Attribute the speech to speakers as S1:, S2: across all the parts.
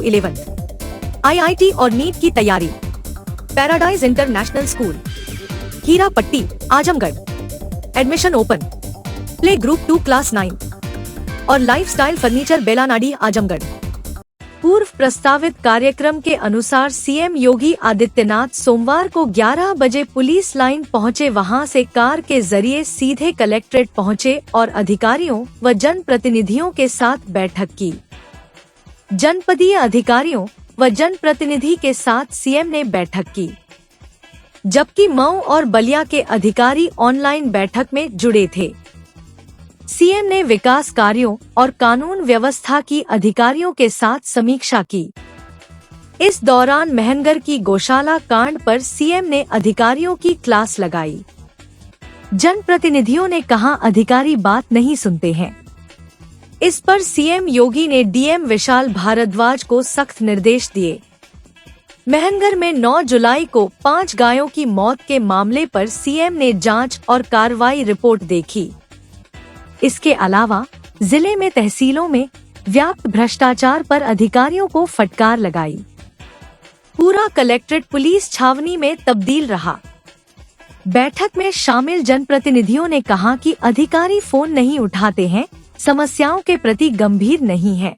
S1: 11th IIT और NEET की तैयारी। पैराडाइज इंटरनेशनल स्कूल, हीरा पट्टी, Azamgarh. Admission open. Play group 2 class 9 और लाइफस्टाइल फर्नीचर बेलानाडी, आजमगढ़। पूर्व प्रस्तावित कार्यक्रम के अनुसार सीएम योगी आदित्यनाथ सोमवार को 11 बजे पुलिस लाइन पहुंचे। वहां से कार के जरिए सीधे कलेक्ट्रेट पहुंचे और अधिकारियों व जनप्रतिनिधियों के साथ बैठक की। जनपदीय अधिकारियों व जनप्रतिनिधि के साथ सीएम ने बैठक की, जबकि मऊ और बलिया के अधिकारी ऑनलाइन बैठक में जुड़े थे। सीएम ने विकास कार्यों और कानून व्यवस्था की अधिकारियों के साथ समीक्षा की। इस दौरान महनगर की गौशाला कांड पर सीएम ने अधिकारियों की क्लास लगाई। जनप्रतिनिधियों ने कहा, अधिकारी बात नहीं सुनते हैं। इस पर सीएम योगी ने डीएम विशाल भारद्वाज को सख्त निर्देश दिए। महनगर में 9 जुलाई को 5 गायों की मौत के मामले पर सीएम ने जांच और कार्रवाई रिपोर्ट देखी। इसके अलावा जिले में तहसीलों में व्याप्त भ्रष्टाचार पर अधिकारियों को फटकार लगाई। पूरा कलेक्ट्रेट पुलिस छावनी में तब्दील रहा। बैठक में शामिल जनप्रतिनिधियों ने कहा कि अधिकारी फोन नहीं उठाते हैं, समस्याओं के प्रति गंभीर नहीं है।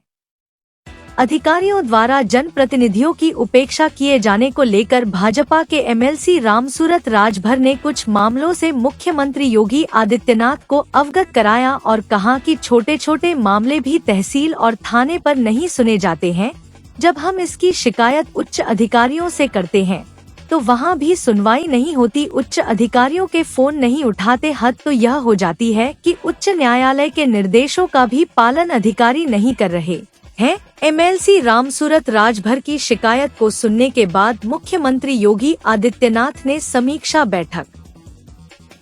S1: अधिकारियों द्वारा जनप्रतिनिधियों की उपेक्षा किए जाने को लेकर भाजपा के एमएलसी रामसूरत राजभर ने कुछ मामलों से मुख्यमंत्री योगी आदित्यनाथ को अवगत कराया और कहा कि छोटे छोटे मामले भी तहसील और थाने पर नहीं सुने जाते हैं। जब हम इसकी शिकायत उच्च अधिकारियों से करते हैं तो वहां भी सुनवाई नहीं होती, उच्च अधिकारियों के फोन नहीं उठाते। हद तो यह हो जाती है कि उच्च न्यायालय के निर्देशों का भी पालन अधिकारी नहीं कर रहे हैं। एमएलसी रामसूरत राजभर की शिकायत को सुनने के बाद मुख्यमंत्री योगी आदित्यनाथ ने समीक्षा बैठक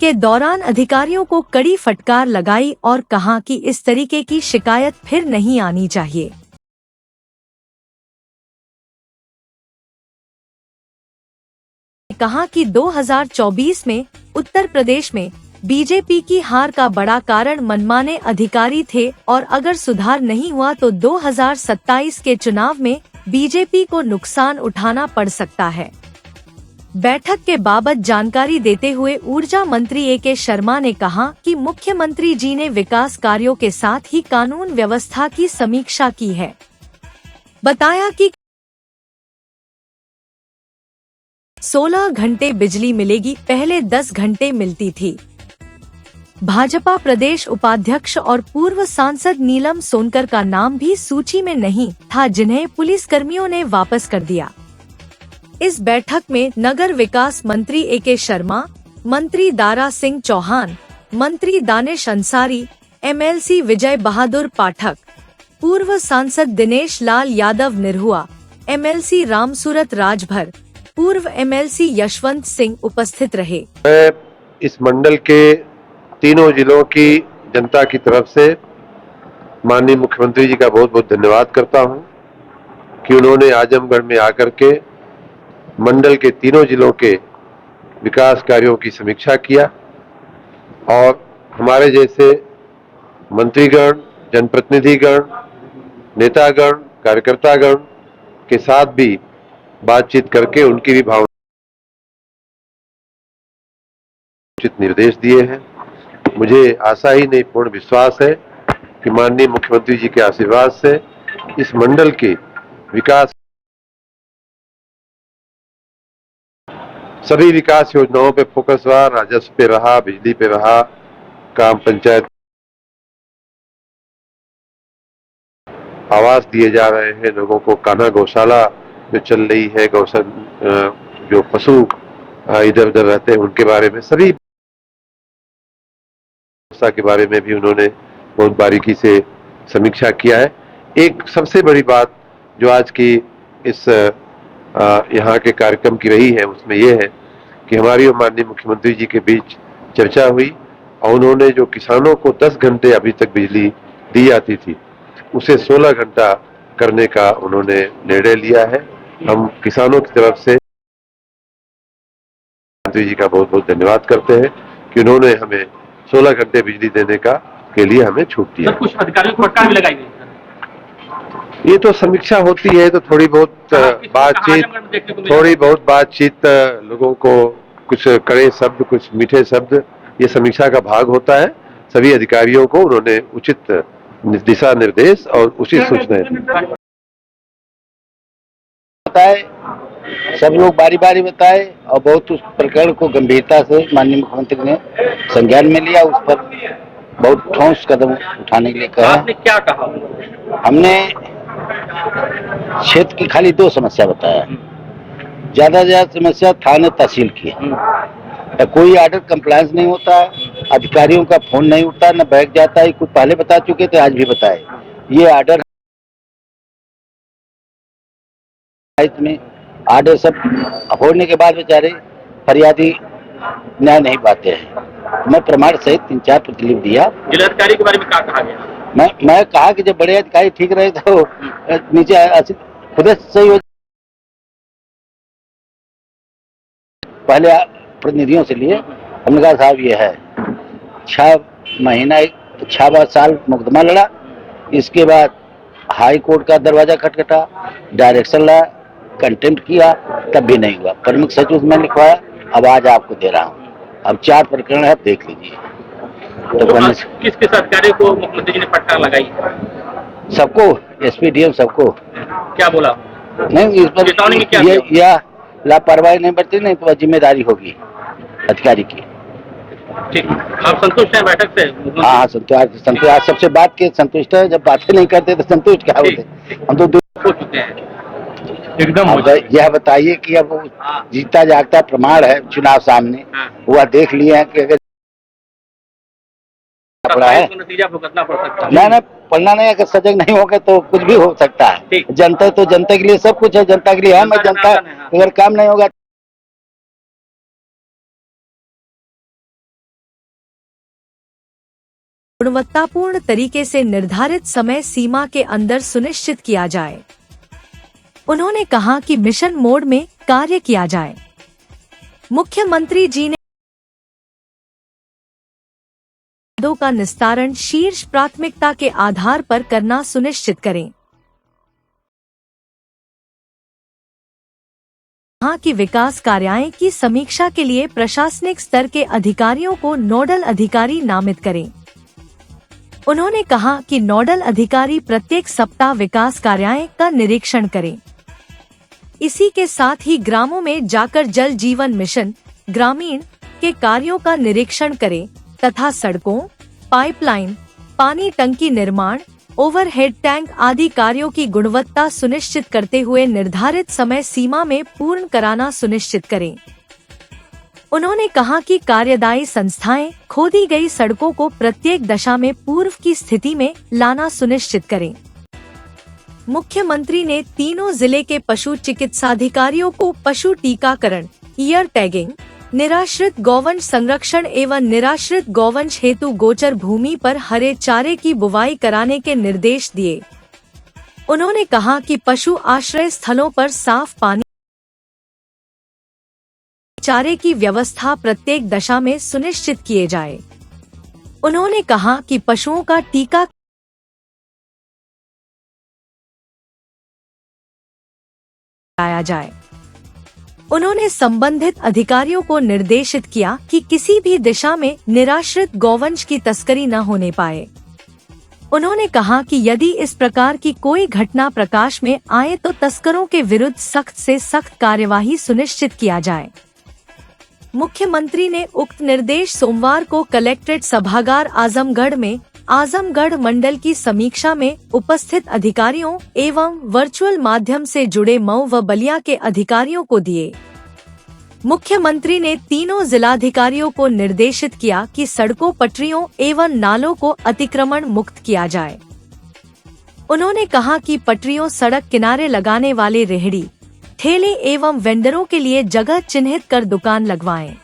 S1: के दौरान अधिकारियों को कड़ी फटकार लगाई और कहा कि इस तरीके की शिकायत फिर नहीं आनी चाहिए। कहा कि 2024 में उत्तर प्रदेश में बीजेपी की हार का बड़ा कारण मनमाने अधिकारी थे और अगर सुधार नहीं हुआ तो 2027 के चुनाव में बीजेपी को नुकसान उठाना पड़ सकता है। बैठक के बाबत जानकारी देते हुए ऊर्जा मंत्री ए.के. शर्मा ने कहा कि मुख्यमंत्री जी ने विकास कार्यों के साथ ही कानून व्यवस्था की समीक्षा की है। बताया कि 16 घंटे बिजली मिलेगी, पहले 10 घंटे मिलती थी। भाजपा प्रदेश उपाध्यक्ष और पूर्व सांसद नीलम सोनकर का नाम भी सूची में नहीं था, जिन्हें पुलिसकर्मियों ने वापस कर दिया। इस बैठक में नगर विकास मंत्री ए.के. शर्मा, मंत्री दारा सिंह चौहान, मंत्री दानिश अंसारी, एमएलसी विजय बहादुर पाठक, पूर्व सांसद दिनेश लाल यादव निरहुआ, एमएलसी रामसूरत राजभर, पूर्व एमएलसी यशवंत सिंह उपस्थित रहे।
S2: मैं इस मंडल के तीनों जिलों की जनता की तरफ से माननीय मुख्यमंत्री जी का बहुत बहुत धन्यवाद करता हूं कि उन्होंने आजमगढ़ में आकर के मंडल के तीनों जिलों के विकास कार्यों की समीक्षा किया और हमारे जैसे मंत्रीगण, जनप्रतिनिधिगण, नेतागण, कार्यकर्तागण के साथ भी बातचीत करके उनकी भी भावना उचित निर्देश दिए हैं। मुझे आशा ही नहीं पूर्ण विश्वास है कि माननीय मुख्यमंत्री जी के आशीर्वाद से इस मंडल के विकास सभी विकास योजनाओं पे फोकस रहा, राजस्व पे रहा, बिजली पे रहा, ग्राम पंचायत आवास दिए जा रहे हैं लोगों को, कान्हा गौशाला जो चल रही है, गौशाला जो पशु इधर उधर रहते हैं उनके बारे में, सभी के बारे में भी उन्होंने बहुत बारीकी से समीक्षा किया है। एक सबसे बड़ी बात जो आज की इस यहाँ के कार्यक्रम की रही है उसमें यह है कि हमारी और माननीय मुख्यमंत्री जी के बीच चर्चा हुई और उन्होंने जो किसानों को 10 घंटे अभी तक बिजली दी जाती थी उसे 16 घंटा करने का उन्होंने निर्णय लिया है। हम किसानों की तरफ से मुख्यमंत्री जी का बहुत बहुत धन्यवाद करते हैं कि उन्होंने हमें 16 घंटे बिजली देने के लिए हमें छूट दिया।
S3: कुछ अधिकारियों को फटकार भी लगाई गई।
S2: ये तो समीक्षा होती है तो थोड़ी बहुत बातचीत लोगों को कुछ कड़े शब्द कुछ मीठे शब्द ये समीक्षा का भाग होता है। सभी अधिकारियों को उन्होंने उचित दिशा निर्देश और उचित सूचनाएं दी।
S3: बताए सब लोग बारी बारी बताए और बहुत उस प्रकरण को गंभीरता से माननीय मुख्यमंत्री ने संज्ञान में लिया, उस पर बहुत ठोस कदम उठाने के लिए कहा।
S4: आपने क्या कहा?
S3: हमने क्षेत्र की खाली 2 समस्या बताया, ज्यादा से ज्यादा समस्या थाने तहसील की है। कोई ऑर्डर कंप्लायंस नहीं होता, अधिकारियों का फोन नहीं उठता, न बैग जाता है। कुछ पहले बता चुके थे, आज भी बताए। ये ऑर्डर में ऑर्डर सब होने के बाद बेचारे फरियादी न्याय नहीं पाते हैं। मैं प्रमाण सहित 3-4 प्रतिलिपि दिया।
S4: जिलाधिकारी के बारे में क्या कहा गया?
S3: मैं कहा कि जब बड़े अधिकारी ठीक रहे तो नीचे खुद सही हो। पहले प्रतिनिधियों से लिए, हमने कहा साहब ये है 6 महीना 6 साल मुकदमा लड़ा, इसके बाद हाई कोर्ट का दरवाजा खटखटा, डायरेक्शन ला, कंटेम्प्ट किया, तब भी नहीं हुआ। प्रमुख सचिव में लिखवाया, अब आज आपको दे रहा हूँ। अब 4 प्रकरण है, आप देख लीजिए।
S4: तो किस किस अधिकारी को मुख्यमंत्री जी ने फटकार लगाई?
S3: सबको, एसपी डीएम सबको।
S4: क्या बोला?
S3: नहीं, इस पर या लापरवाही नहीं बरती नहीं तो जिम्मेदारी होगी अधिकारी की।
S4: ठीक, आप संतुष्ट हैं बैठक से?
S3: हाँ, संतुष्ट। आज सबसे बात के संतुष्ट है, जब बातें नहीं करते तो संतुष्ट क्या होते? हम तो
S4: हो चुके हैं
S3: एकदम। यह बताइए कि अब जीता जागता प्रमाण है चुनाव सामने, वह देख लिए हैं कि अगर पड़ा है
S4: नतीजा भुगतना पड़ सकता है।
S3: ना पढ़ना नहीं, अगर सजग नहीं होगा तो कुछ भी हो सकता है। जनता तो जनता के लिए सब कुछ है, जनता के लिए है। मैं जनता अगर काम नहीं होगा
S1: गुणवत्तापूर्ण तरीके से निर्धारित समय सीमा के अंदर सुनिश्चित किया जाए। उन्होंने कहा कि मिशन मोड में कार्य किया जाए। मुख्यमंत्री जी ने पदों का निस्तारण शीर्ष प्राथमिकता के आधार पर करना सुनिश्चित करें। कहा कि विकास कार्यों की समीक्षा के लिए प्रशासनिक स्तर के अधिकारियों को नोडल अधिकारी नामित करें। उन्होंने कहा कि नोडल अधिकारी प्रत्येक सप्ताह विकास कार्यों का निरीक्षण करें। इसी के साथ ही ग्रामों में जाकर जल जीवन मिशन ग्रामीण के कार्यों का निरीक्षण करें तथा सड़कों, पाइपलाइन, पानी टंकी निर्माण, ओवरहेड टैंक आदि कार्यों की गुणवत्ता सुनिश्चित करते हुए निर्धारित समय सीमा में पूर्ण कराना सुनिश्चित करें। उन्होंने कहा कि कार्यदायी संस्थाएं खोदी गई सड़कों को प्रत्येक दशा में पूर्व की स्थिति में लाना सुनिश्चित करें। मुख्यमंत्री ने तीनों जिले के पशु चिकित्साधिकारियों को पशु टीकाकरण, ईयर टैगिंग, निराश्रित गौवंश संरक्षण एवं निराश्रित गौवंश हेतु गोचर भूमि पर हरे चारे की बुवाई कराने के निर्देश दिए। उन्होंने कहा कि पशु आश्रय स्थलों पर साफ पानी, चारे की व्यवस्था प्रत्येक दशा में सुनिश्चित किए जाए। उन्होंने कहा कि पशुओं का टीका कराया जाए। उन्होंने संबंधित अधिकारियों को निर्देशित किया कि किसी भी दिशा में निराश्रित गौवंश की तस्करी न होने पाए। उन्होंने कहा कि यदि इस प्रकार की कोई घटना प्रकाश में आए तो तस्करों के विरुद्ध सख्त से सख्त कार्यवाही सुनिश्चित किया जाए। मुख्यमंत्री ने उक्त निर्देश सोमवार को कलेक्ट्रेट सभागार आजमगढ़ में आजमगढ़ मंडल की समीक्षा में उपस्थित अधिकारियों एवं वर्चुअल माध्यम से जुड़े मऊ व बलिया के अधिकारियों को दिए। मुख्यमंत्री ने तीनों जिलाधिकारियों को निर्देशित किया कि सड़कों, पटरियों एवं नालों को अतिक्रमण मुक्त किया जाए। उन्होंने कहा कि पटरियों, सड़क किनारे लगाने वाले रेहड़ी, ठेले एवं वेंडरों के लिए जगह चिन्हित कर दुकान लगवाएं।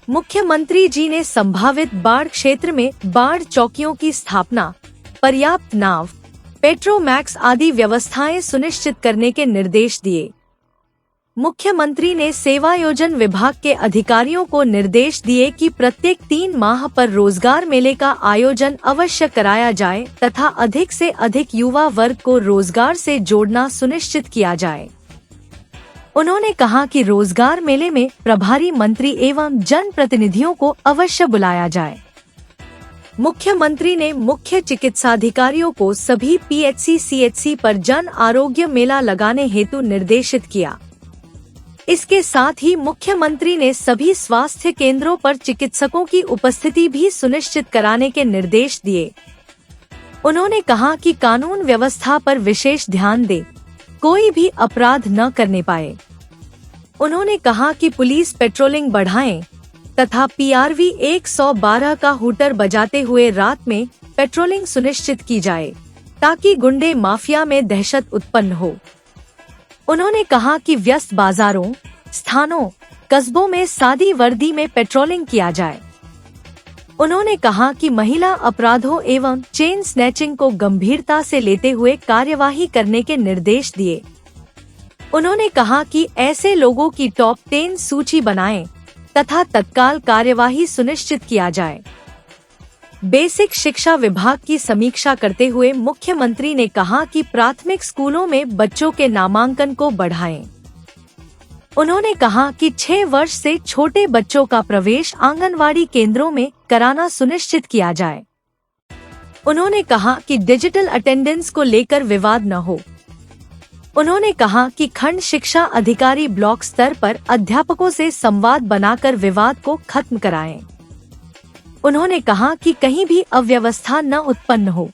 S1: मुख्यमंत्री जी ने संभावित बाढ़ क्षेत्र में बाढ़ चौकियों की स्थापना, पर्याप्त नाव, पेट्रोमैक्स आदि व्यवस्थाएं सुनिश्चित करने के निर्देश दिए। मुख्यमंत्री ने सेवायोजन विभाग के अधिकारियों को निर्देश दिए कि प्रत्येक 3 माह पर रोजगार मेले का आयोजन अवश्य कराया जाए तथा अधिक से अधिक युवा वर्ग को रोजगार से जोड़ना सुनिश्चित किया जाए। उन्होंने कहा कि रोजगार मेले में प्रभारी मंत्री एवं जन प्रतिनिधियों को अवश्य बुलाया जाए। मुख्यमंत्री ने मुख्य चिकित्साधिकारियों को सभी PHC-CHC पर जन आरोग्य मेला लगाने हेतु निर्देशित किया। इसके साथ ही मुख्यमंत्री ने सभी स्वास्थ्य केंद्रों पर चिकित्सकों की उपस्थिति भी सुनिश्चित कराने के निर्देश दिए। उन्होंने कहा कि कानून व्यवस्था पर विशेष ध्यान दे, कोई भी अपराध न करने पाए। उन्होंने कहा कि पुलिस पेट्रोलिंग बढ़ाएं तथा PRV 112 का हूटर बजाते हुए रात में पेट्रोलिंग सुनिश्चित की जाए ताकि गुंडे माफिया में दहशत उत्पन्न हो। उन्होंने कहा कि व्यस्त बाजारों, स्थानों, कस्बों में सादी वर्दी में पेट्रोलिंग किया जाए। उन्होंने कहा कि महिला अपराधों एवं चेन स्नैचिंग को गंभीरता से लेते हुए कार्यवाही करने के निर्देश दिए। उन्होंने कहा कि ऐसे लोगों की टॉप 10 सूची बनाएं तथा तत्काल कार्यवाही सुनिश्चित किया जाए। बेसिक शिक्षा विभाग की समीक्षा करते हुए मुख्यमंत्री ने कहा कि प्राथमिक स्कूलों में बच्चों के नामांकन को बढ़ाएं। उन्होंने कहा कि 6 वर्ष से छोटे बच्चों का प्रवेश आंगनवाड़ी केंद्रों में कराना सुनिश्चित किया जाए। उन्होंने कहा कि डिजिटल अटेंडेंस को लेकर विवाद न हो। उन्होंने कहा कि खंड शिक्षा अधिकारी ब्लॉक स्तर पर अध्यापकों से संवाद बनाकर विवाद को खत्म कराएं। उन्होंने कहा कि कहीं भी अव्यवस्था न उत्पन्न हो।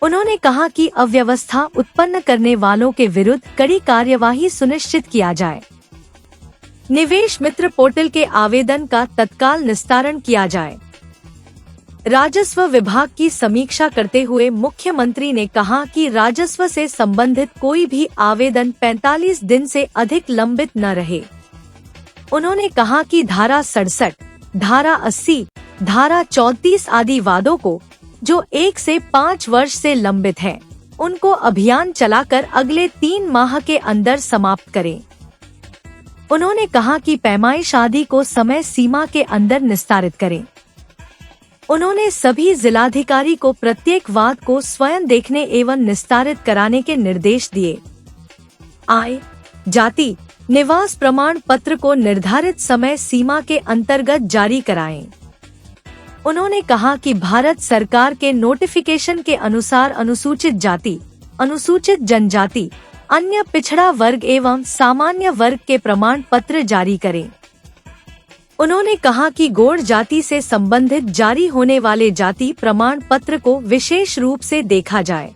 S1: उन्होंने कहा कि अव्यवस्था उत्पन्न करने वालों के विरुद्ध कड़ी कार्यवाही सुनिश्चित किया जाए। निवेश मित्र पोर्टल के आवेदन का तत्काल निस्तारण किया जाए। राजस्व विभाग की समीक्षा करते हुए मुख्यमंत्री ने कहा कि राजस्व से संबंधित कोई भी आवेदन 45 दिन से अधिक लंबित न रहे। उन्होंने कहा कि धारा 67, धारा 80, धारा 34 आदि वादों को जो 1 से 5 वर्ष से लंबित है, उनको अभियान चलाकर अगले 3 माह के अंदर समाप्त करें। उन्होंने कहा कि पैमाइश आदि को समय सीमा के अंदर निस्तारित करें। उन्होंने सभी जिलाधिकारी को प्रत्येक वाद को स्वयं देखने एवं निस्तारित कराने के निर्देश दिए। आय, जाति, निवास प्रमाण पत्र को निर्धारित समय सीमा के अंतर्गत जारी कराएं। उन्होंने कहा कि भारत सरकार के नोटिफिकेशन के अनुसार अनुसूचित जाति, अनुसूचित जनजाति, अन्य पिछड़ा वर्ग एवं सामान्य वर्ग के प्रमाण पत्र जारी करें। उन्होंने कहा कि गौड़ जाति से संबंधित जारी होने वाले जाति प्रमाण पत्र को विशेष रूप से देखा जाए।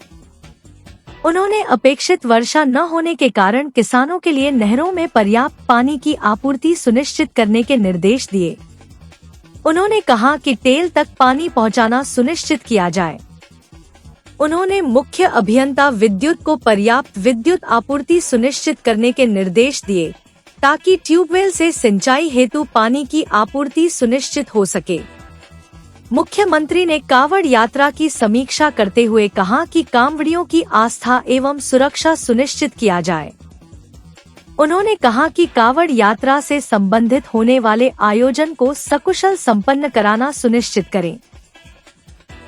S1: उन्होंने अपेक्षित वर्षा न होने के कारण किसानों के लिए नहरों में पर्याप्त पानी की आपूर्ति सुनिश्चित करने के निर्देश दिए। उन्होंने कहा कि टेल तक पानी पहुंचाना सुनिश्चित किया जाए। उन्होंने मुख्य अभियंता विद्युत को पर्याप्त विद्युत आपूर्ति सुनिश्चित करने के निर्देश दिए ताकि ट्यूबवेल से सिंचाई हेतु पानी की आपूर्ति सुनिश्चित हो सके। मुख्यमंत्री ने कांवड़ यात्रा की समीक्षा करते हुए कहा कि कांवड़ियों की आस्था एवं सुरक्षा सुनिश्चित किया जाए। उन्होंने कहा कि कांवड़ यात्रा से संबंधित होने वाले आयोजन को सकुशल संपन्न कराना सुनिश्चित करें।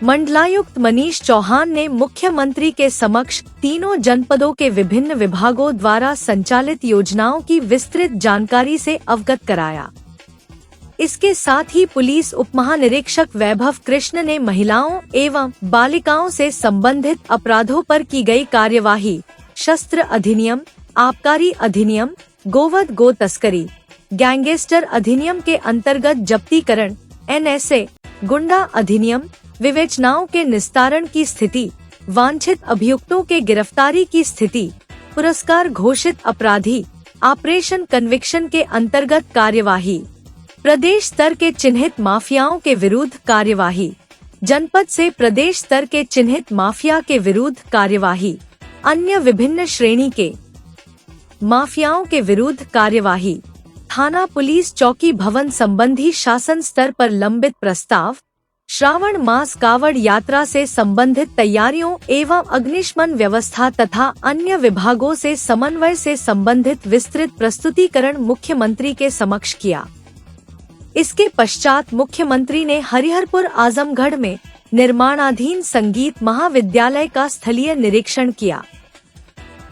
S1: मंडलायुक्त मनीष चौहान ने मुख्यमंत्री के समक्ष तीनों जनपदों के विभिन्न विभागों द्वारा संचालित योजनाओं की विस्तृत जानकारी से अवगत कराया। इसके साथ ही पुलिस उप महानिरीक्षक वैभव कृष्ण ने महिलाओं एवं बालिकाओं से संबंधित अपराधों पर की गई कार्यवाही, शस्त्र अधिनियम, आबकारी अधिनियम, गोवध गो तस्करी, गैंगस्टर अधिनियम के अंतर्गत जब्तीकरण, NSA, गुंडा अधिनियम, विवेचनाओं के निस्तारण की स्थिति, वांछित अभियुक्तों के गिरफ्तारी की स्थिति, पुरस्कार घोषित अपराधी, ऑपरेशन कन्विक्शन के अंतर्गत कार्यवाही, प्रदेश स्तर के चिन्हित माफियाओं के विरुद्ध कार्यवाही, जनपद से प्रदेश स्तर के चिन्हित माफिया के विरुद्ध कार्यवाही, अन्य विभिन्न श्रेणी के माफियाओं के विरुद्ध कार्यवाही, थाना पुलिस चौकी भवन संबंधी शासन स्तर पर लंबित प्रस्ताव, श्रावण मास कावड़ यात्रा से संबंधित तैयारियों एवं अग्निशमन व्यवस्था तथा अन्य विभागों से समन्वय से संबंधित विस्तृत प्रस्तुतिकरण मुख्यमंत्री के समक्ष किया। इसके पश्चात मुख्यमंत्री ने हरिहरपुर आजमगढ़ में निर्माणाधीन संगीत महाविद्यालय का स्थलीय निरीक्षण किया।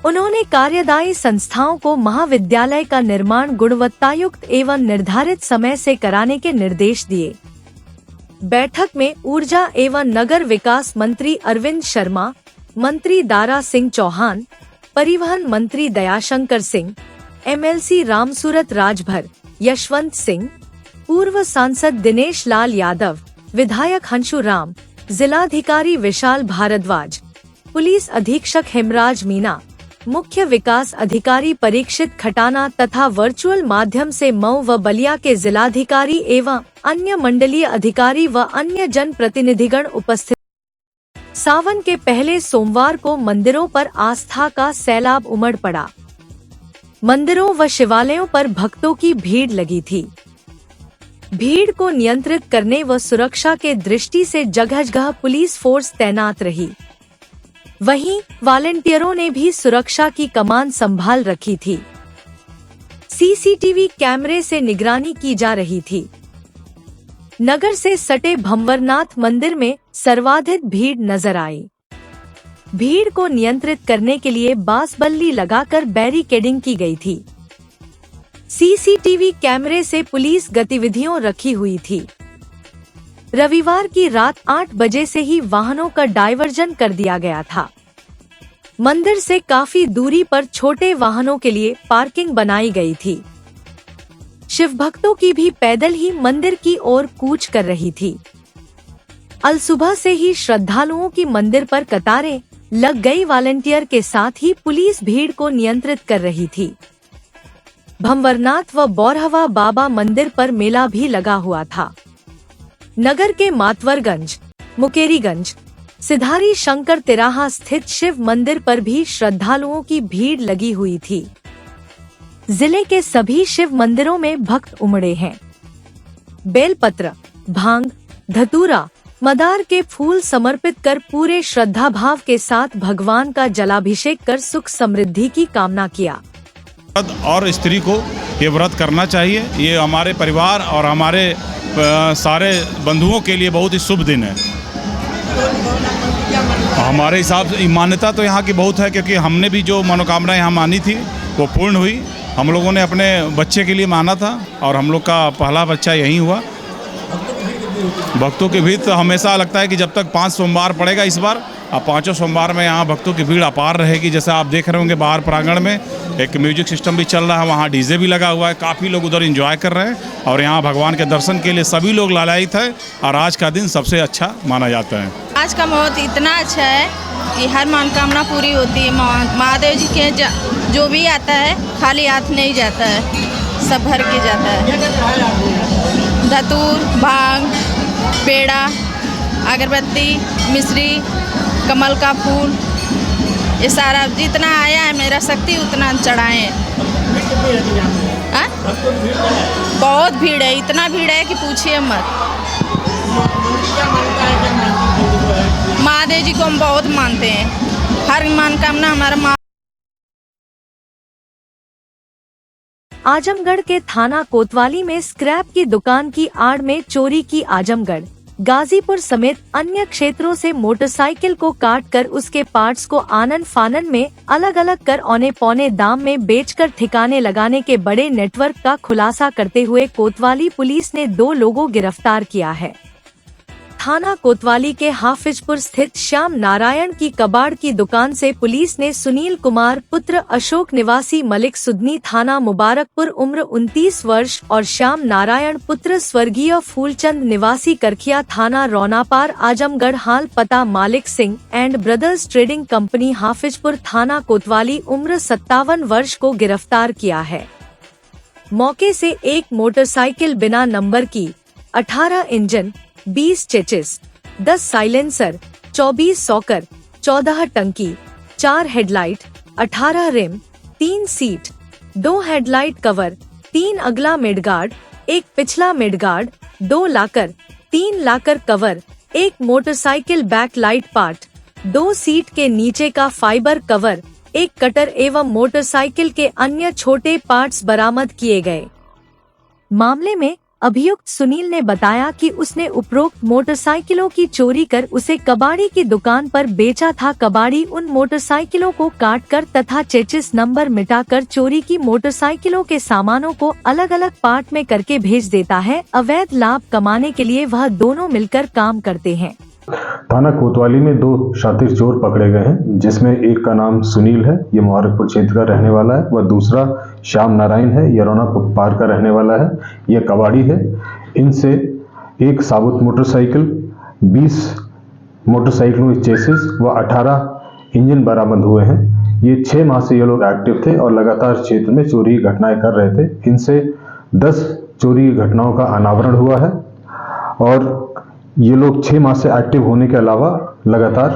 S1: उन्होंने कार्यदायी संस्थाओं को महाविद्यालय का निर्माण गुणवत्तायुक्त एवं निर्धारित समय से कराने के निर्देश दिए। बैठक में ऊर्जा एवं नगर विकास मंत्री अरविंद शर्मा, मंत्री दारा सिंह चौहान, परिवहन मंत्री दयाशंकर सिंह, एमएलसी रामसूरत राजभर, यशवंत सिंह, पूर्व सांसद दिनेश लाल यादव, विधायक हंशु राम, जिलाधिकारी विशाल भारद्वाज, पुलिस अधीक्षक हेमराज मीना, मुख्य विकास अधिकारी परीक्षित खटाना तथा वर्चुअल माध्यम से मऊ व बलिया के जिलाधिकारी एवं अन्य मंडलीय अधिकारी व अन्य जन प्रतिनिधिगण उपस्थित। सावन के पहले सोमवार को मंदिरों पर आस्था का सैलाब उमड़ पड़ा। मंदिरों व शिवालयों पर भक्तों की भीड़ लगी थी। भीड़ को नियंत्रित करने व सुरक्षा के दृष्टि से जगह जगह पुलिस फोर्स तैनात रही। वहीं वॉलंटियरों ने भी सुरक्षा की कमान संभाल रखी थी। सीसीटीवी कैमरे से निगरानी की जा रही थी। नगर से सटे भंवरनाथ मंदिर में सर्वाधिक भीड़ नजर आई। भीड़ को नियंत्रित करने के लिए बांस-बल्ली लगाकर बैरिकेडिंग की गई थी। सीसीटीवी कैमरे से पुलिस गतिविधियों रखी हुई थी। रविवार की रात 8 बजे से ही वाहनों का डायवर्जन कर दिया गया था। मंदिर से काफी दूरी पर छोटे वाहनों के लिए पार्किंग बनाई गई थी। शिव भक्तों की भी पैदल ही मंदिर की ओर कूच कर रही थी। अलसुबह से ही श्रद्धालुओं की मंदिर पर कतारें लग गई। वॉलंटियर के साथ ही पुलिस भीड़ को नियंत्रित कर रही थी। भंवरनाथ व बौरहवा बाबा मंदिर पर मेला भी लगा हुआ था। नगर के मातवरगंज, मुकेरीगंज, सिधारी शंकर तिराहा स्थित शिव मंदिर पर भी श्रद्धालुओं की भीड़ लगी हुई थी। जिले के सभी शिव मंदिरों में भक्त उमड़े हैं। बेलपत्र, भांग, धतूरा, मदार के फूल समर्पित कर पूरे श्रद्धा भाव के साथ भगवान का जलाभिषेक कर सुख समृद्धि की कामना किया।
S5: और स्त्री को ये व्रत करना चाहिए। ये हमारे परिवार और हमारे सारे बंधुओं के लिए बहुत ही शुभ दिन है। हमारे हिसाब से मान्यता तो यहाँ की बहुत है, क्योंकि हमने भी जो मनोकामना यहाँ मानी थी वो पूर्ण हुई। हम लोगों ने अपने बच्चे के लिए माना था और हम लोग का पहला बच्चा यहीं हुआ। भक्तों की भीड़ तो हमेशा लगता है कि जब तक 5 सोमवार पड़ेगा इस बार, अब 5 सोमवार में यहाँ भक्तों की भीड़ अपार रहेगी। जैसे आप देख रहे होंगे बाहर प्रांगण में एक म्यूजिक सिस्टम भी चल रहा है, वहाँ डीजे भी लगा हुआ है। काफ़ी लोग उधर एंजॉय कर रहे हैं और यहाँ भगवान के दर्शन के लिए सभी लोग लालायित है। और आज का दिन सबसे अच्छा माना जाता है।
S6: आज का मुहूर्त इतना अच्छा है कि हर मनोकामना पूरी होती है। महादेव जी के जो भी आता है खाली हाथ नहीं जाता है, सब भर के जाता है। धतूर, भांग, पेड़ा, अगरबत्ती, मिश्री, कमल का फूल, ये सारा जितना आया है मेरा शक्ति उतना चढ़ाए हैं। बहुत भीड़ है, इतना भीड़ है कि पूछिए मत। महादेव जी को हम बहुत मानते हैं। हर मनोकामना हमारा
S1: आजमगढ़ के थाना कोतवाली में स्क्रैप की दुकान की आड़ में चोरी की। आजमगढ़, गाजीपुर समेत अन्य क्षेत्रों से मोटरसाइकिल को काटकर उसके पार्ट्स को आनन फानन में अलग अलग कर औने पौने दाम में बेचकर ठिकाने लगाने के बड़े नेटवर्क का खुलासा करते हुए कोतवाली पुलिस ने 2 लोगों गिरफ्तार किया है। थाना कोतवाली के हाफिजपुर स्थित श्याम नारायण की कबाड़ की दुकान से पुलिस ने सुनील कुमार पुत्र अशोक निवासी मलिक सुदनी थाना मुबारकपुर उम्र 29 वर्ष और श्याम नारायण पुत्र स्वर्गीय फूलचंद निवासी करखिया थाना रौनापार आजमगढ़ हाल पता मालिक Singh and brothers trading company Hafizpur थाना कोतवाली उम्र 57 वर्ष को गिरफ्तार किया है। मौके से एक मोटरसाइकिल बिना नंबर की, 18 इंजन, 20 चेचिस, 10 साइलेंसर, 24 सॉकर, 14 टंकी, 4 headlight, 18 rim, 3 seat, 2 headlight cover, 3 अगला मिडगार्ड, 1 पिछला mudguard, 2 locker, 3 locker cover, 1 motorcycle back light part, 2 seat के नीचे का फाइबर कवर, 1 कटर एवं मोटरसाइकिल के अन्य छोटे पार्ट्स बरामद किए गए। मामले में अभियुक्त सुनील ने बताया कि उसने उपरोक्त मोटरसाइकिलों की चोरी कर उसे कबाड़ी की दुकान पर बेचा था। कबाड़ी उन मोटरसाइकिलों को काटकर तथा चेचिस नंबर मिटाकर चोरी की मोटरसाइकिलों के सामानों को अलग अलग पार्ट में करके भेज देता है। अवैध लाभ कमाने के लिए वह दोनों मिलकर काम करते हैं।
S7: थाना कोतवाली में 2 शातिर चोर पकड़े गए हैं, जिसमें एक का नाम सुनील है, ये मुबारकपुर क्षेत्र का रहने वाला है, वह दूसरा श्याम नारायण है, यरोना पार का रहने वाला है, यह कबाड़ी है। इनसे 1 साबुत मोटरसाइकिल, 20 मोटरसाइकिलों की चेसिस व 18 इंजन बरामद हुए हैं। ये 6 माह से ये लोग एक्टिव थे और लगातार क्षेत्र में चोरी की घटनाएं कर रहे थे। इनसे 10 चोरी की घटनाओं का अनावरण हुआ है और ये लोग 6 माह से एक्टिव होने के अलावा लगातार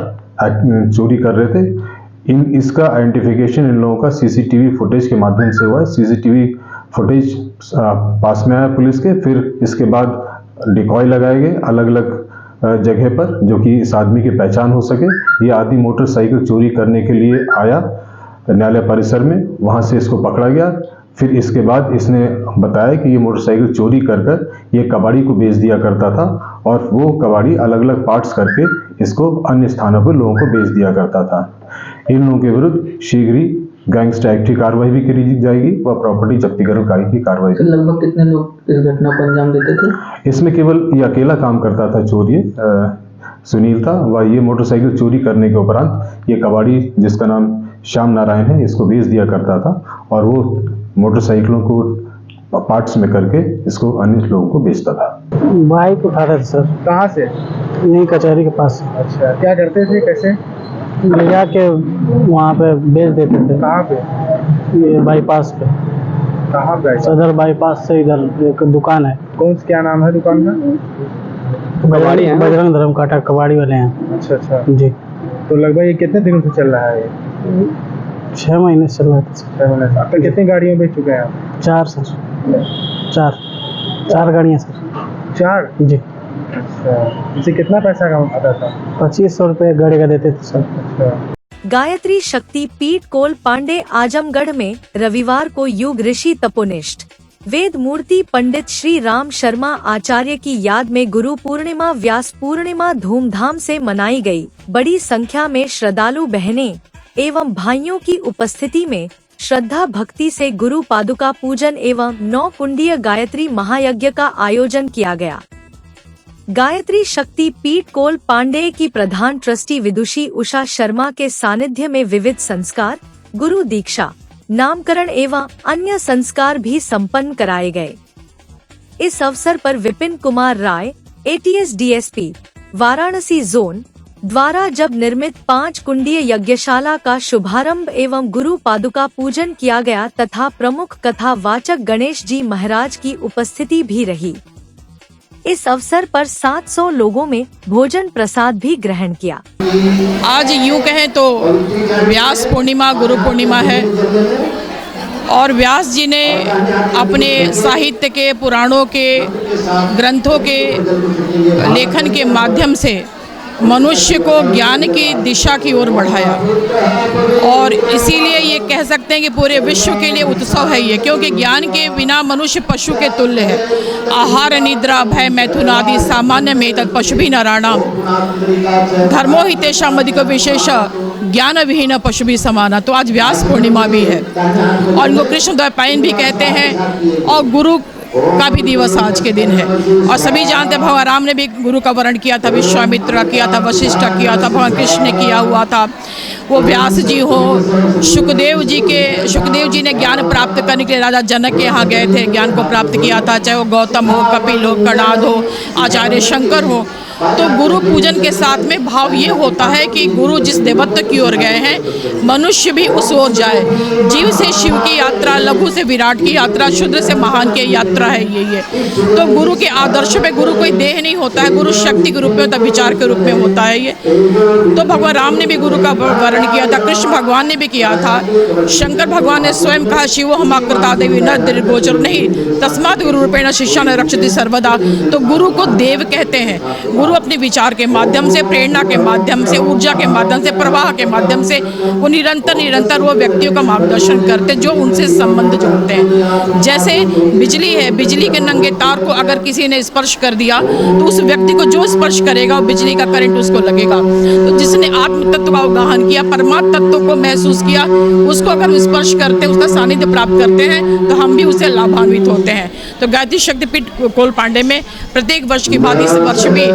S7: चोरी कर रहे थे। इसका आइडेंटिफिकेशन इन लोगों का सीसीटीवी फुटेज के माध्यम से हुआ है। सीसीटीवी फुटेज पास में आया पुलिस के, फिर इसके बाद डिकॉय लगाए गए अलग अलग जगह पर, जो कि इस आदमी की पहचान हो सके। ये आदमी मोटरसाइकिल चोरी करने के लिए आया न्यायालय परिसर में, वहां से इसको पकड़ा गया। फिर इसके बाद इसने बताया कि ये मोटरसाइकिल चोरी कर ये कबाड़ी को बेच दिया करता था और वो कबाड़ी अलग अलग पार्ट्स करके इसको अन्य स्थानों पर लोगों को बेच दिया करता था। इन लोगों के विरुद्ध शीघ्र ही गैंगस्टर एक्ट की कार्रवाई भी करी जाएगी व प्रॉपर्टी जब्तीकरण कार्य की कार्रवाई।
S8: लगभग कितने लोग इस घटना को अंजाम देते थे?
S7: इसमें केवल ये अकेला काम करता था, चोरी सुनील था, वह ये मोटरसाइकिल चोरी करने के उपरांत ये कबाड़ी जिसका नाम श्याम नारायण है इसको बेच दिया करता था और वो मोटरसाइकिलों को पार्ट्स में करके इसको अन्य लोगों को बेचता था।
S8: बाइक उठा रहे थे सर।
S9: कहाँ से?
S8: यहीं कचहरी के पास।
S9: अच्छा, क्या करते थे, कैसे?
S8: ले जाके वहाँ पे बेच देते थे।
S9: कहाँ पे?
S8: ये बाईपास पे।
S9: कहाँ पे?
S8: सदर बाईपास से इधर एक दुकान है।
S9: क्या नाम है दुकान का?
S8: बजरंग धर्म काटा कबाड़ी वाले हैं।
S9: अच्छा अच्छा
S8: जी।
S9: तो लगभग ये कितने दिनों से चल रहा है ये?
S8: 6 महीने चल रहा था।
S9: 6 महीने से। अब तक कितनी गाड़ियों बेच चुके हैं आप?
S8: 4 सर। 4 गाड़ियाँ सर।
S9: 4?
S8: जी।
S9: अच्छा, इसे कितना पैसा आता था?
S8: 2500 रुपये गाड़ी का देते थे सर।
S9: अच्छा।
S1: गायत्री शक्ति पीठ कोल पांडे आजमगढ़ में रविवार को युग ऋषि तपोनिष्ठ वेद मूर्ति पंडित श्री राम शर्मा आचार्य की याद में गुरु पूर्णिमा व्यास पूर्णिमा धूमधाम से मनाई गई। बड़ी संख्या में श्रद्धालु बहनें एवं भाइयों की उपस्थिति में श्रद्धा भक्ति से गुरु पादुका पूजन एवं 9 कुंडीय गायत्री महायज्ञ का आयोजन किया गया। गायत्री शक्ति पीठ कोल पांडे की प्रधान ट्रस्टी विदुषी उषा शर्मा के सानिध्य में विविध संस्कार, गुरु दीक्षा, नामकरण एवं अन्य संस्कार भी संपन्न कराए गए। इस अवसर पर Vipin Kumar Rai, ATS DSP, Varanasi zone द्वारा जब निर्मित 5 कुंडीय यज्ञशाला का शुभारंभ एवं गुरु पादुका पूजन किया गया तथा प्रमुख कथा वाचक गणेश जी महाराज की उपस्थिति भी रही। इस अवसर पर 700 लोगों में भोजन प्रसाद भी ग्रहण किया।
S10: आज यूँ कहें तो व्यास पूर्णिमा गुरु पूर्णिमा है और व्यास जी ने अपने साहित्य के, पुराणों के, ग्रंथों के लेखन के माध्यम से मनुष्य को ज्ञान की दिशा की ओर बढ़ाया और इसीलिए ये कह सकते हैं कि पूरे विश्व के लिए उत्सव है ये, क्योंकि ज्ञान के बिना मनुष्य पशु के तुल्य है। आहार निद्रा भय मैथुन आदि सामान्य में तत् पशु भी नराणाम धर्मो हितेषाम् अधिको विशेष ज्ञान विहीन पशु भी समाना। तो आज व्यास पूर्णिमा भी है और इनको कृष्ण द्वैपायन भी कहते हैं और गुरु का भी दिवस आज के दिन है। और सभी जानते हैं भगवान राम ने भी गुरु का वर्ण किया था, विश्वामित्र किया था, वशिष्ठ किया था, भगवान कृष्ण ने किया हुआ था। वो व्यास जी हो, सुखदेव जी ने ज्ञान प्राप्त करने के लिए राजा जनक के यहाँ गए थे, ज्ञान को प्राप्त किया था। चाहे वो गौतम हो, कपिल हो, कणाद हो, आचार्य शंकर हो, तो गुरु पूजन के साथ में भाव ये होता है कि गुरु जिस देवत्व की ओर गए हैं मनुष्य भी उस ओर जाए। जीव से शिव की यात्रा, लघु से विराट की यात्रा, शूद्र से महान की यात्रा है ये। तो गुरु के आदर्श में गुरु कोई देह नहीं होता है, गुरु शक्ति के रूप में होता है, विचार के रूप में होता है ये। तो भगवान राम ने भी गुरु का वर्णन किया था, कृष्ण भगवान ने भी किया था, शंकर भगवान ने स्वयं कहा शिवो हमाकृता देवी न दीर्घोचर नहीं तस्मात् गुरु रूपेण शिष्यान् रक्षति सर्वदा। तो गुरु को देव कहते हैं। गुरु अपने विचार के माध्यम से, प्रेरणा के माध्यम से, ऊर्जा के माध्यम से, प्रवाह के माध्यम से वो निरंतर वो व्यक्तियों का मार्गदर्शन करते हैं जो उनसे संबंध जोड़ते हैं। जैसे बिजली है, बिजली के नंगे तार को अगर किसी ने स्पर्श कर दिया तो उस व्यक्ति को जो स्पर्श करेगा वो बिजली का करंट उसको लगेगा। तो जिसने आत्म तत्व का अवगाहन किया, परमात्म तत्व को महसूस किया, उसको अगर स्पर्श करते हैं, उसका सानिध्य प्राप्त करते हैं तो हम भी उससे लाभान्वित होते हैं। तो गायत्री शक्तिपीठ कोल पांडे में प्रत्येक वर्ष की बाद इस वर्ष भी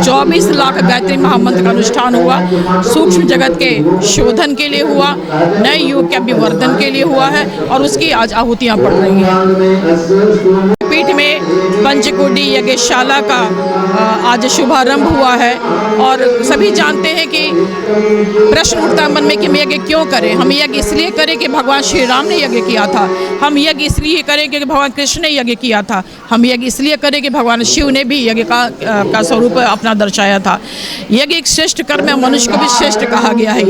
S10: 24 लाख गायत्री महामंत्र का अनुष्ठान हुआ। सूक्ष्म जगत के शोधन के लिए हुआ, नए युग के अभिवर्धन के लिए हुआ है और उसकी आज आहुतियाँ पड़ रही हैं। पीठ में पंचकोटि यज्ञशाला का आज शुभारंभ हुआ है और सभी जानते हैं कि प्रश्न उठता है मन में कि हम यज्ञ क्यों करें। हम यज्ञ इसलिए करें कि भगवान श्री राम ने यज्ञ किया था, हम यज्ञ इसलिए करें क्योंकि भगवान कृष्ण ने यज्ञ किया था, हम यज्ञ इसलिए करें कि भगवान शिव ने भी यज्ञ का स्वरूप अपना दर्शाया था। यज्ञ एक श्रेष्ठ कर्म है, मनुष्य को भी श्रेष्ठ कहा गया है।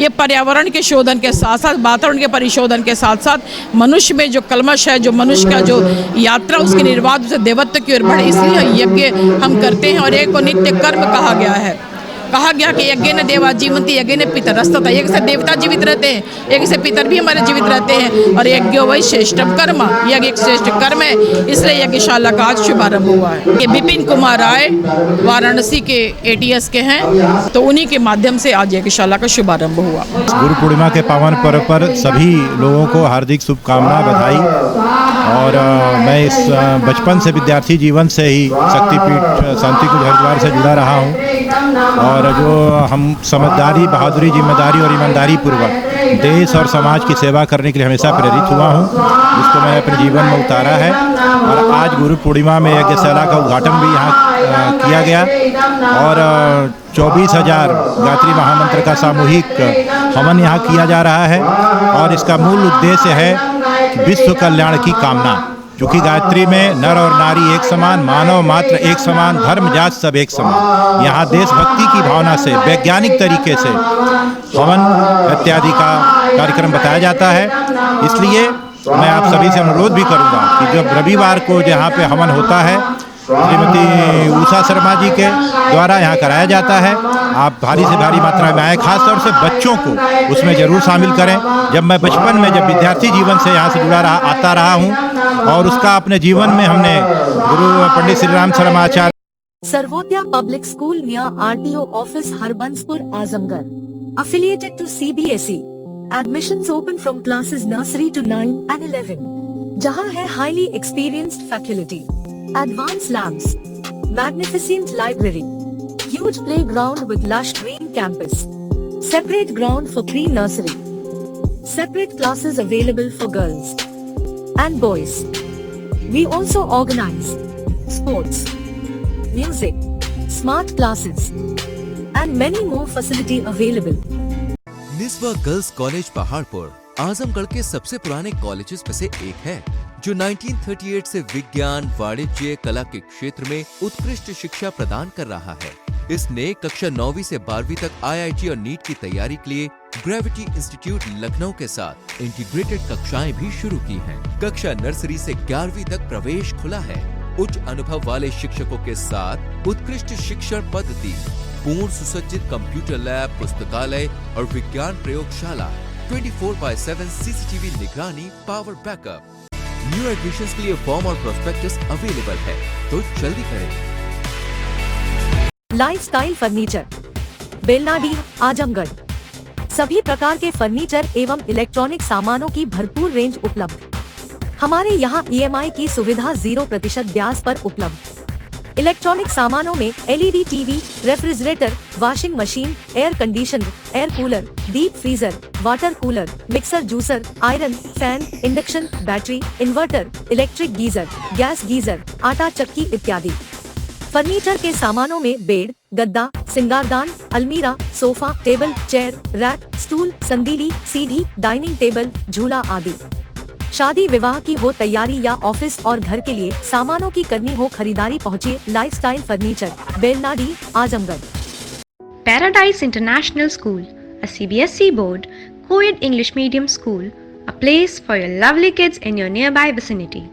S10: ये पर्यावरण के शोधन के साथ साथ, वातावरण के परिशोधन के साथ साथ मनुष्य में जो कलमश है, जो मनुष्य का जो यात्रा उसके निर्वाध से देवत्व की ओर बढ़े, इसलिए यज्ञ हम करते हैं। और एक को नित्य कर्म कहा गया है। कहा गया कि यज्ञ न देवा जीवंती यज्ञ न पितर था। यज्ञ से देवता जीवित रहते हैं, यज्ञ से पितर भी हमारे जीवित रहते हैं और यज्ञ वही श्रेष्ठम कर्म, यज्ञ एक श्रेष्ठ कर्म है, इसलिए यज्ञशाला का आज शुभारंभ हुआ है। ये विपिन कुमार राय वाराणसी के ATS के हैं, तो उन्हीं के माध्यम से आज यज्ञशाला का शुभारंभ हुआ।
S11: गुरु पूर्णिमा के पावन पर्व पर सभी लोगों को हार्दिक शुभकामना, बधाई। और मैं इस बचपन से, विद्यार्थी जीवन से ही शक्तिपीठ शांतिकुंज हरिद्वार से जुड़ा रहा हूँ और जो हम समझदारी, बहादुरी, जिम्मेदारी और ईमानदारी पूर्वक देश और समाज की सेवा करने के लिए हमेशा प्रेरित हुआ हूँ, जिसको मैंने अपने जीवन में उतारा है। और आज गुरु पूर्णिमा में यज्ञशाला का उद्घाटन भी यहाँ किया गया और 24,000 गायत्री महामंत्र का सामूहिक हवन यहाँ किया जा रहा है। और इसका मूल उद्देश्य है विश्व कल्याण की कामना, क्योंकि गायत्री में नर और नारी एक समान, मानव मात्र एक समान, धर्म जात सब एक समान। यहाँ देशभक्ति की भावना से वैज्ञानिक तरीके से हवन इत्यादि का कार्यक्रम बताया जाता है। इसलिए मैं आप सभी से अनुरोध भी करूँगा कि जब रविवार को जहाँ पे हवन होता है, श्रीमती उषा शर्मा जी के द्वारा यहाँ कराया जाता है, आप भारी से भारी मात्रा में आए, खासतौर से बच्चों को उसमें ज़रूर शामिल करें। जब मैं बचपन में, जब विद्यार्थी जीवन से यहाँ से जुड़ा आता रहा हूँ और उसका अपने जीवन में हमने गुरु Pandit Shri Ram Sharma Acharya.
S1: Sarvodaya public school near RTO office Harbanspur Azamgarh, affiliated to CBSE, admissions open from classes nursery to 9 and 11, जहाँ है highly experienced faculty, advanced labs, magnificent library, huge playground with lush green campus, separate ground for pre-nursery, separate classes available for girls and boys. We also organize sports, music, smart classes and many more facility available.
S12: Niswa girls college Paharpur Azamgarh के सबसे पुराने colleges में से एक है, जो 1938 से विज्ञान, वाणिज्य, कला के क्षेत्र में उत्कृष्ट शिक्षा प्रदान कर रहा है। इसने कक्षा 9वीं से 12वीं तक IIT और नीट की तैयारी के लिए ग्रेविटी इंस्टीट्यूट लखनऊ के साथ इंटीग्रेटेड कक्षाएं भी शुरू की हैं। कक्षा नर्सरी से 11वीं तक प्रवेश खुला है। उच्च अनुभव वाले शिक्षकों के साथ उत्कृष्ट शिक्षण पद्धति, पूर्ण सुसज्जित कंप्यूटर लैब, पुस्तकालय और विज्ञान प्रयोगशाला, 24/7 CCTV निगरानी, पावर बैकअप। न्यू एडमिशंस के लिए फॉर्म और प्रोस्पेक्टस अवेलेबल है, तो जल्दी करें।
S1: Lifestyle furniture, Belnadi, Azamgarh. सभी प्रकार के फर्नीचर एवं इलेक्ट्रॉनिक सामानों की भरपूर रेंज उपलब्ध। हमारे यहाँ EMI की सुविधा 0% ब्याज पर उपलब्ध। इलेक्ट्रॉनिक सामानों में LED TV, refrigerator, washing machine, air conditioner, air cooler, deep freezer, water cooler, mixer juicer, iron, fan, induction, battery, inverter, electric geyser, gas geyser, आटा चक्की इत्यादि। फर्नीचर के सामानों में बेड, गद्दा, सिंगारदान, अलमीरा, sofa, table, chair, rack, stool, संदीली, सीढ़ी, डाइनिंग टेबल, झूला आदि। शादी विवाह की हो तैयारी या ऑफिस और घर के लिए सामानों की करनी हो खरीदारी, पहुँचिए lifestyle furniture, Belnadi, Azamgarh.
S13: Paradise International School, a CBSE board, co-ed English medium school, a place for your lovely kids in your nearby vicinity.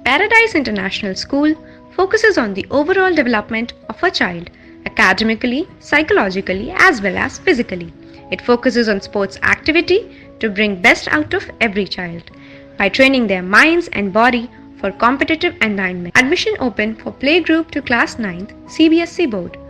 S13: Paradise International School focuses on the overall development of a child, academically, psychologically, as well as physically. It focuses on sports activity to bring best out of every child by training their minds and body for competitive environment. Admission open for playgroup to class 9th CBSE board.